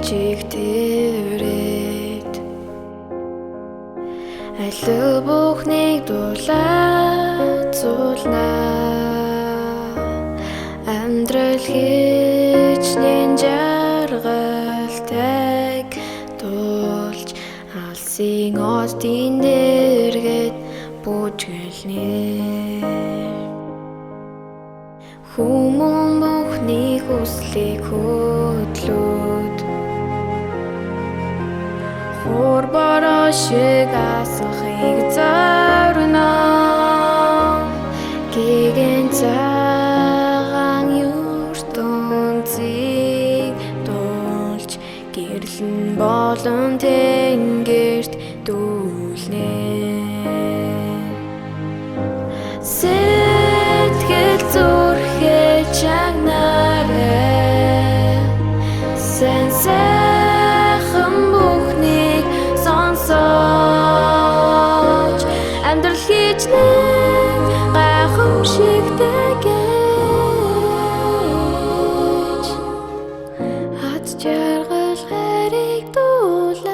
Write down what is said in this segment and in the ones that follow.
чиг тэрээд аль бүхнийг дулаацуулнаа амьдрал хичнээн жаргалтайг дуулж алсын остын дэргэд бүжгэлнэ хүмүүн бүхний хүслийг хөдлөөд хор бороо шиг асахыг зорно гэгэн цагаан ертөнцийг дуулж гэрлэн болон тэнгэрт дүүлнэ сэтгэл зүрхээ чагнараа сэн сайхан бүхнийг сонсож амьдрал хичнээн гайхамшигтай гэж хад жаргал хайрыг дуулаач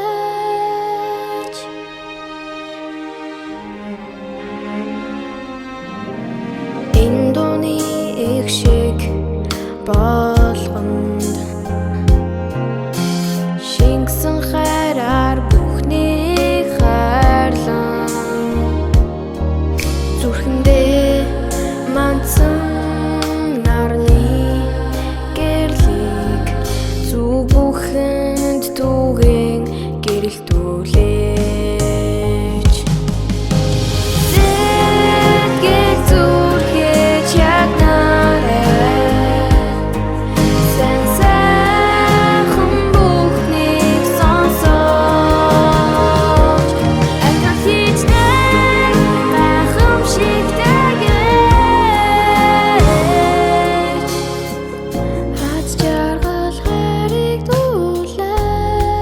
энэ дууны их шиг болгонд шингэсэн хайраар бүхнийг хайрлан зүрхэндээ мандсан нарны гэрлийг зүг бүхэнд түгээн гэрэлтүүлээч сэтгэл зүрхээ чагнараа сэн сайхан бүхнийг сонсож амьдрал хичнээн гайхамшигтай гэж хад жаргал хайрыг дуулаач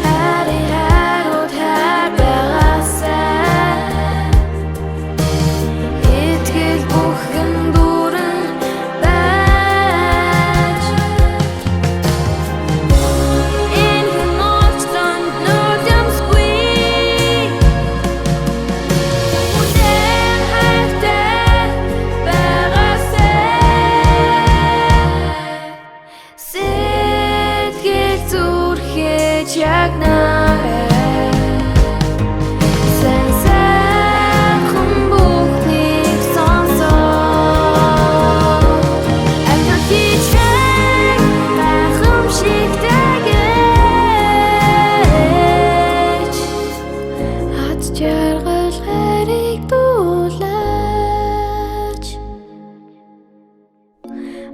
хайрын хайрууд хайр байгаасай итгэл бүхэн бүрэн байж энэ хэмнэлтэн нүдэмсгүй үдэн хайртай байгаасай сэтгэл зүрхээ чагнараа сэн сайхан бүхнийг сонсож амьдрал хичнээн гайхамшигтай гэж хад жаргал хайрыг дуулаач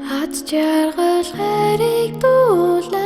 хад жаргал хайрыг дуулаач